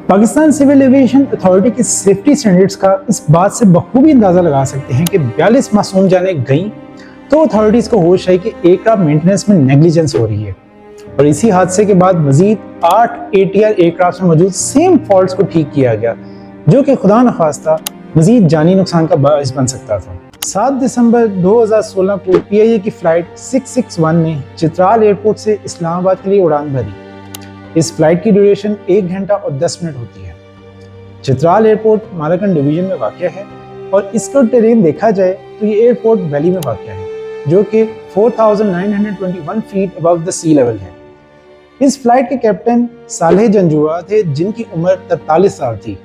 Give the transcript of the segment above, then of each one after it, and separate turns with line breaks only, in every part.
Pakistan civil aviation authority की safety standards का इस बात से बखूबी अंदाजा लगा सकते हैं कि 42 मासूम जानें गईं तो अथॉरिटीज को होश है कि एयरक्राफ्ट मेंटेनेंस में नेग्लिजेंस हो रही है और इसी हादसे के बाद मजीद 8 ATR एयरक्राफ्ट में मौजूद सेम फॉल्ट्स को ठीक किया गया, जो कि खुदा न खास्ता मजीद जानी नुकसान का बाइस बन सकता था। 7 दिसंबर 2016 को PIA की फ्लाइट 661 ने चित्राल एयरपोर्ट से इस्लामाबाद के लिए उड़ान भरी। इस फ्लाइट की ड्यूरेशन 1 घंटा और 10 मिनट होती है। चित्राल एयरपोर्ट माराकन डिवीजन में वाक़या है और इसका टेरेन देखा जाए तो ये एयरपोर्ट वैली में वाक़या है, जो कि 4921 feet above the sea level है। इस फ्लाइट के कैप्टन सालेह जंजुआ थे, जिनकी उम्र 43 साल थी।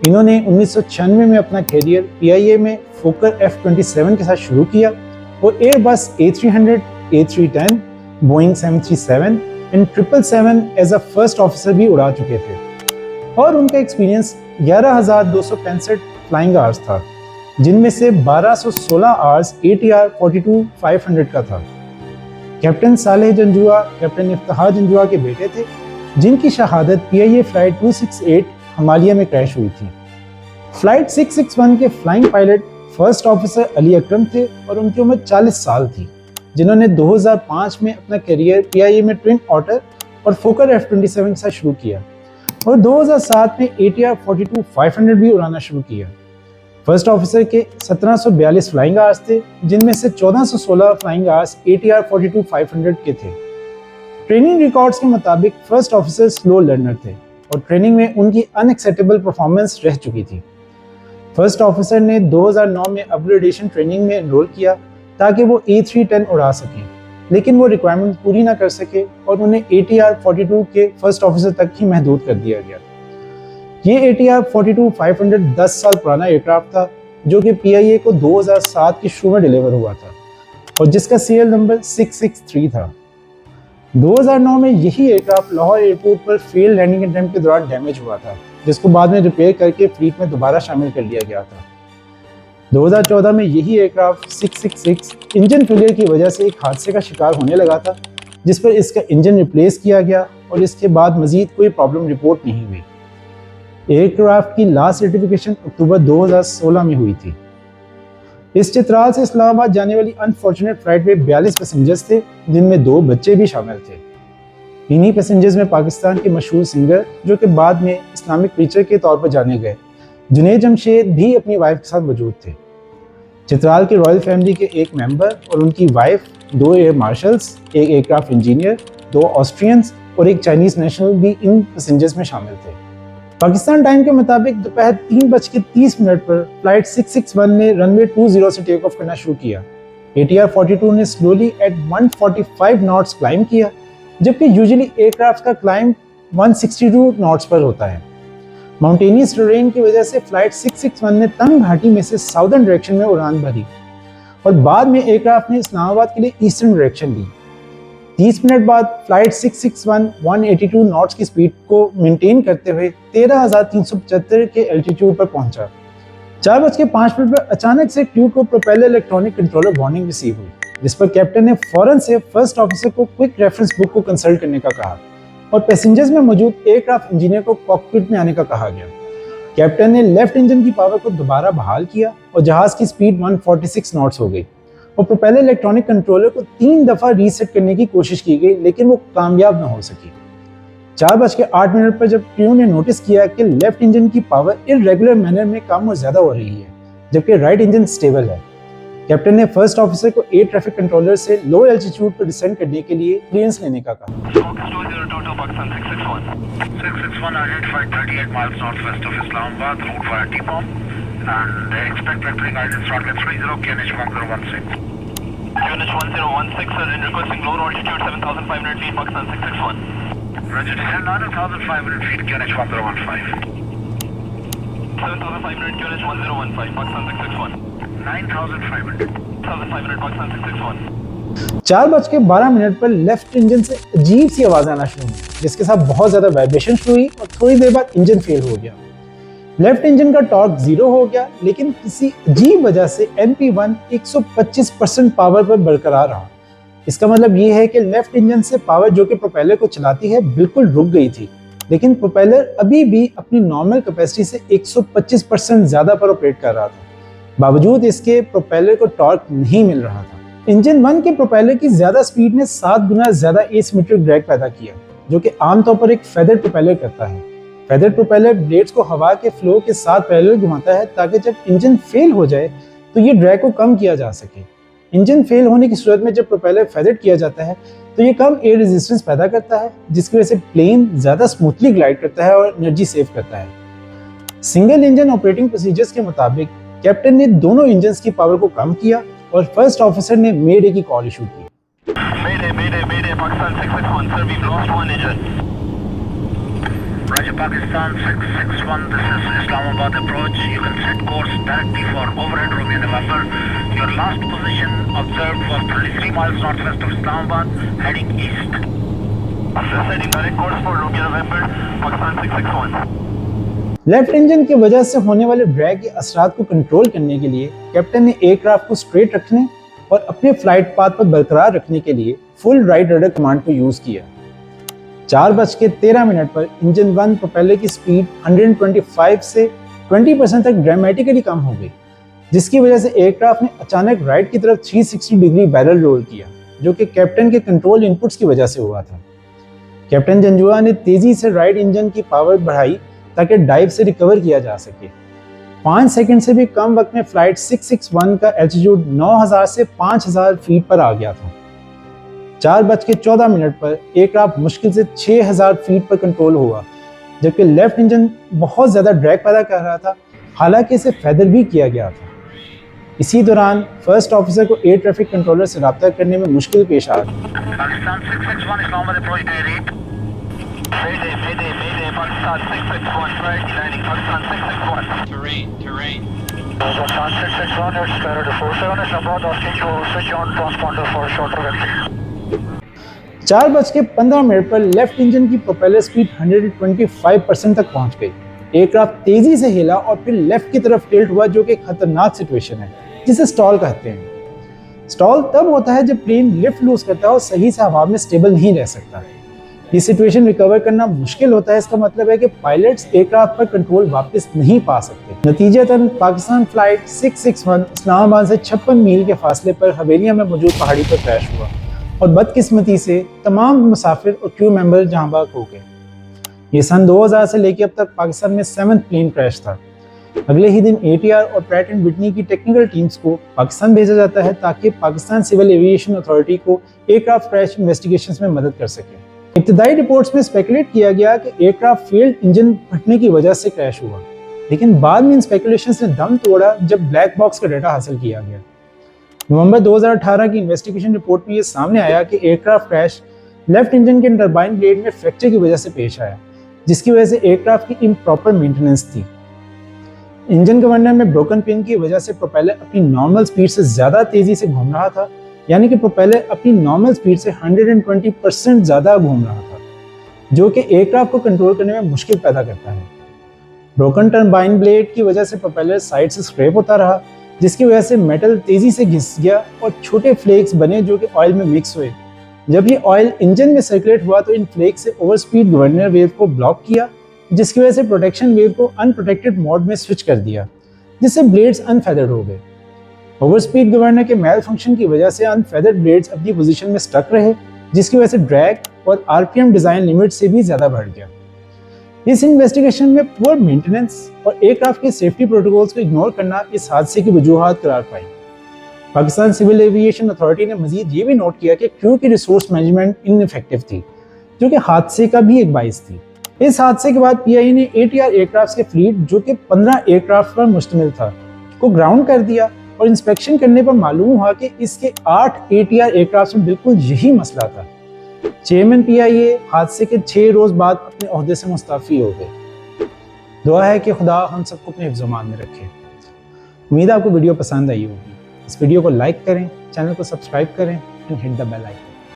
इन्होंने 1996 में अपना कैरियर PIA में फोकर F-27 के साथ शुरू किया और Airbus A300, A310, Boeing 737 and 777 as a first officer भी उड़ा चुके थे और उनका एक्सपीरियंस 11,265 फ्लाइंग आवर्स था, जिनमें से 1,216 आवर्स ATR 42-500 का था। कैप्टन सालेह जंजुआ कैप्टन इफ्तिखार जंजुआ के बेटे थे, जिनकी शहादत PIA फ्लाइट 268 हिमालय में क्रैश हुई थी। फ्लाइट 661 के flying pilot first officer Ali Akram थे और उनकी उम्र 40 साल थी, जिन्होंने 2005 में अपना करियर PIA में ट्विन ऑटर और फोकर F-27 के साथ शुरू किया और 2007 में ATR 42-500 भी उड़ाना शुरू किया। फर्स्ट ऑफिसर के 1742 फ्लाइंग आवर्स थे, जिनमें से 1416 फ्लाइंग आवर्स ATR 42-500 के थे। ट्रेनिंग रिकॉर्ड्स के मुताबिक फर्स्ट ऑफिसर स्लो लर्नर थे और ट्रेनिंग में उनकी अनएक्सेप्टेबल परफॉर्मेंस रह चुकी थी। फर्स्ट ऑफिसर ने 2009 में अपग्रेडेशन ट्रेनिंग में एनरोल किया ताकि वो A310 उड़ा सकें, लेकिन वो रिक्वायरमेंट पूरी ना कर सके और उन्हें ATR 42 के फर्स्ट ऑफिसर तक ही महदूद कर दिया गया। ये ATR 42-500 10 साल पुराना एयरक्राफ्ट था, जो कि PIA को 2007 के शुरू में डिलीवर हुआ था और जिसका सीरियल नंबर 663 था। 2009 में यही एयरक्राफ्ट लाहौर एयरपोर्ट पर फेल लैंडिंग अटेम्प्ट के दौरान डैमेज हुआ था, जिसको बाद में रिपेयर करके फ्लीट में दोबारा शामिल कर लिया गया था। 2014 में यही एयरक्राफ्ट 666 इंजन फेलियर की वजह से एक हादसे का शिकार होने लगा था, जिस पर इसका इंजन रिप्लेस किया गया और इसके बाद मजीद कोई प्रॉब्लम रिपोर्ट नहीं हुई। एयरक्राफ्ट की लास्ट सर्टिफिकेशन अक्टूबर 2016 में हुई थी। इस चित्राल से इस्लामाबाद जाने वाली अनफॉर्चुनेट फ्लाइट में 42 पैसेंजर्स थे, जिनमें 2 बच्चे भी शामिल थे। इन्हीं पैसेंजर्स में पाकिस्तान के मशहूर सिंगर, जो कि बाद में इस्लामिक प्रीचर के तौर पर जाने गए, जुनैद जमशेद भी अपनी वाइफ के साथ मौजूद थे। चित्राल की रॉयल फैमिली के एक मेंबर और उनकी वाइफ, 2 एयर मार्शल्स, एक एयरक्राफ्ट इंजीनियर, 2 ऑस्ट्रियंस और एक चाइनीज नेशनल भी इन पैसेंजर्स में शामिल थे। पाकिस्तान टाइम के मुताबिक दोपहर 3:30 पर फ्लाइट 661 ने रनवे 20 से टेक ऑफ करना शुरू किया। ATR 42 ने स्लोली एट 145 नॉट्स क्लाइंब किया, जबकि यूजुअली एयरक्राफ्ट का क्लाइंब 162 नॉट्स पर होता है। माउंटेनियस टेरेन की वजह से फ्लाइट 661 ने तंग घाटी में से साउदर्न डायरेक्शन में उड़ान भरी और बाद में एयरक्राफ्ट ने इस्लामाबाद के लिए ईस्टर्न डायरेक्शन ली। 30 मिनट बाद फ्लाइट 661 182 नॉट्स की स्पीड को मेंटेन करते हुए 13,375 के एल्टीट्यूड पर पहुंचा। 4:05 पर अचानक से क्रू को propeller electronic controller warning receive हुई, जिस पर कैप्टन ने फौरन से फर्स्ट ऑफिसर को क्विक रेफरेंस बुक को कंसल्ट करने का कहा और पैसेंजर्स में मौजूद एयरक्राफ्ट इंजीनियर को कॉकपिट में आने का कहा गया। कैप्टन ने लेफ्ट इंजन की पावर को दोबारा बहाल किया और जहाज की स्पीड 146 नॉट्स हो गई और प्रोपेलर इलेक्ट्रॉनिक कंट्रोलर को 3 दफ़ा रीसेट करने की कोशिश की गई, लेकिन वो कामयाब न हो सकी। 4:08 पर जब क्रू ने नोटिस किया कि लेफ्ट इंजन की पावर इरेगुलर मैनर में कम और ज़्यादा हो रही है, जबकि राइट इंजन स्टेबल है, कैप्टन ने फर्स्ट ऑफिसर को एयर ट्रैफिक कंट्रोलर से लो एल्टीट्यूड पर डिसेंड करने के लिए क्लियरेंस लेने का कहा।
And expect vector guidance shortcut 30 QNH 1016. QNH 1016 sir, in requesting lower altitude 7,500 feet Pakistan 661. Roger, 9,500 feet QNH 1015. 7,500 QNH 1015 Pakistan 661. 9,500 Pakistan 661.
4:12 पर लेफ्ट इंजन से अजीब सी आवाज आना शुरू हुई, जिसके साथ बहुत ज्यादा वाइब्रेशन शुरू हुई और थोड़ी देर बाद इंजन फेल हो गया। लेफ्ट इंजन का टॉर्क 0 हो गया, लेकिन किसी अजीब वजह से NP1 125% पावर पर बरकरार रहा। इसका मतलब ये है कि लेफ्ट इंजन से पावर जो कि प्रोपेलर को चलाती है बिल्कुल रुक गई थी, लेकिन प्रोपेलर अभी भी अपनी नॉर्मल कैपेसिटी से 125% ज़्यादा पर ऑपरेट कर रहा था। बावजूद इसके प्रोपेलर को टॉर्क नहीं मिल रहा था। इंजन 1 के प्रोपेलर की ज़्यादा स्पीड ने 7 गुना ज़्यादा एसिमेट्रिक ड्रैग पैदा किया, जो कि आमतौर पर एक फेदर प्रोपेलर करता है। फेदर प्रोपेलर ब्लेड्स को हवा के फ्लो के साथ पैरेलल घुमाता है ताकि जब इंजन फेल हो जाए तो ये ड्रैग को कम किया जा सके। इंजन फेल होने की सूरत में जब प्रोपेलर फेदर किया जाता है तो ये कम एयर रेजिस्टेंस पैदा करता है, जिसकी वजह से प्लेन ज़्यादा स्मूथली ग्लाइड करता है और एनर्जी सेव करता है। सिंगल इंजन ऑपरेटिंग प्रोसीजर्स के मुताबिक कैप्टन ने दोनों इंजन्स की पावर को कम किया और फर्स्ट ऑफिसर ने मेडे की कॉल इशू की।
Mayday, Pakistan 661, sir, we've lost one engine. Roger, Pakistan 661, this is Islamabad approach. You can set course directly for overhead Romeo November. Your last position observed was 33 miles northwest of Islamabad, heading east. Setting direct course for Romeo November, Pakistan 661.
Left engine की वजह से होने वाले drag के असरात को control करने के लिए कैप्टन ने एयरक्राफ्ट को स्ट्रेट रखने और अपने फ्लाइट पाथ पर बरकरार रखने के लिए फुल राइट रडर कमांड को यूज किया। 4:13 पर इंजन 1 प्रोपेलर की स्पीड 125 से 20% तक ड्रामेटिकली कम हो गई, जिसकी वजह से एयरक्राफ्ट ने अचानक राइट की तरफ 360 डिग्री बैरल रोल किया, जो कि कैप्टन के कंट्रोल इनपुट्स की वजह से हुआ था। कैप्टन जंजुआ ने तेजी से राइट इंजन की पावर बढ़ाई ताकि डाइव से रिकवर किया जा सके। 5 सेकंड से भी कम वक्त में फ्लाइट 661 का एल्टीट्यूड 9000 से 5000 फीट पर आ गया था। 4:14 पर एयरक्राफ्ट मुश्किल से 6000 फीट पर कंट्रोल हुआ, जबकि लेफ्ट इंजन बहुत ज़्यादा ड्रैग पैदा कर रहा था, हालांकि इसे फेदर भी किया गया था। इसी दौरान फर्स्ट ऑफिसर को एयर ट्रैफिक कंट्रोलर से रब्ता करने में मुश्किल पेश आ गई।
Mayday, Pakistan 661, priority landing, Pakistan 661. Terrain. Pakistan 661, it's Skyro to 47, Islamabad, asking you to switch on transponder for shorter vector.
4:15 पर लेफ्ट इंजन की प्रोपेलर स्पीड 125% तक पहुंच गई। एयरक्राफ्ट तेजी से हिला और फिर लेफ्ट की तरफ टिल्ट हुआ, जो कि खतरनाक सिचुएशन है जिसे स्टॉल कहते हैं। स्टॉल तब होता है जब प्लेन लिफ्ट लूज करता है और सही से हवा में स्टेबल नहीं रह सकता। ये सिचुएशन रिकवर करना मुश्किल होता है। इसका मतलब है कि पायलट्स एयरक्राफ्ट पर कंट्रोल वापस नहीं पा सकते। नतीजतन पाकिस्तान फ्लाइट 661 इस्लामाबाद से 56 मील के फासले पर हवेलिया में मौजूद पहाड़ी पर क्रैश हुआ और बदकिस्मती से तमाम मुसाफिर और क्रू मेंबर जहां बाग हो गए। ये सन 2000 से लेकर अब तक पाकिस्तान में 7th प्लेन क्रैश था। अगले ही दिन ATR और प्रैट एंड विटनी की टेक्निकल टीम्स को पाकिस्तान भेजा जाता है ताकि पाकिस्तान सिविल एविएशन अथॉरिटी को एयरक्राफ्ट क्रैश इन्वेस्टिगेशंस में मदद कर सके। इब्तदाई रिपोर्ट्स में स्पेकुलेट किया गया कि एयरक्राफ्ट फेल्ड इंजन फटने की वजह से क्रैश हुआ, लेकिन बाद में इन स्पेकुलेशंस ने दम तोड़ा जब ब्लैक बॉक्स का डाटा हासिल किया गया। नवंबर 2018 की इन्वेस्टिगेशन रिपोर्ट में ये सामने आया कि एयरक्राफ्ट क्रैश लेफ्ट इंजन के टरबाइन ब्लेड में फ्रैक्चर की वजह से पेश आया, जिसकी वजह से एयरक्राफ्ट की इम्प्रॉपर मेंटेनेंस थी। इंजन गवर्नर में ब्रोकन पिन की वजह से प्रोपेलर अपनी नॉर्मल स्पीड से ज़्यादा तेज़ी से घूम रहा था, यानी कि प्रोपेलर अपनी नॉर्मल स्पीड से 120% ज़्यादा घूम रहा था, जो कि एयरक्राफ्ट को कंट्रोल करने में मुश्किल पैदा करता है। ब्रोकन टर्बाइन ब्लेड की वजह से प्रोपेलर साइड से स्क्रैप होता रहा, जिसकी वजह से मेटल तेज़ी से घिस गया और छोटे फ्लेक्स बने जो कि ऑयल में मिक्स हुए। जब ये ऑयल इंजन में सर्कुलेट हुआ तो इन फ्लेक्स से ओवर स्पीड गवर्नर वेव को ब्लॉक किया, जिसकी वजह से प्रोटेक्शन वेव को अनप्रोटेक्टेड मोड में स्विच कर दिया, जिससे ब्लेड्स अनफेदर्ड हो गए। ओवर स्पीड गवर्नर के मेल फंक्शन की वजह से अनफेदर्ड ब्लेड्स अपनी पोजीशन में स्टक रहे, जिसकी वजह से ड्रैग और RPM डिजाइन लिमिट से भी ज्यादा बढ़ गया। इस इन्वेस्टिगेशन में पुअर मेंटेनेंस और एयरक्राफ्ट के सेफ्टी प्रोटोकॉल्स को इग्नोर करना इस हादसे की वजूहात करार पाई। पाकिस्तान सिविल एविएशन अथॉरिटी ने मजीद ये भी नोट किया कि क्रू की रिसोर्स मैनेजमेंट इनइफेक्टिव थी, जो कि हादसे का भी एक बाइस थी। इस हादसे के बाद PIA ने ATR एयरक्राफ्ट के फ्लीट, जो कि 15 एयरक्राफ्ट पर मुश्तमिल था, को ग्राउंड कर दिया और इंस्पेक्शन करने पर मालूम हुआ कि इसके 8 ATR एयरक्राफ्ट में बिल्कुल यही मसला था। चेयरमैन PIA हादसे के 6 रोज बाद अपने ओहदे से मुस्तफी हो गए। दुआ है कि खुदा हम सबको अपने हिफ्ज़-ओ-मान में रखे। उम्मीद है आपको वीडियो पसंद आई होगी। इस वीडियो को लाइक करें, चैनल को सब्सक्राइब करें and hit the bell icon.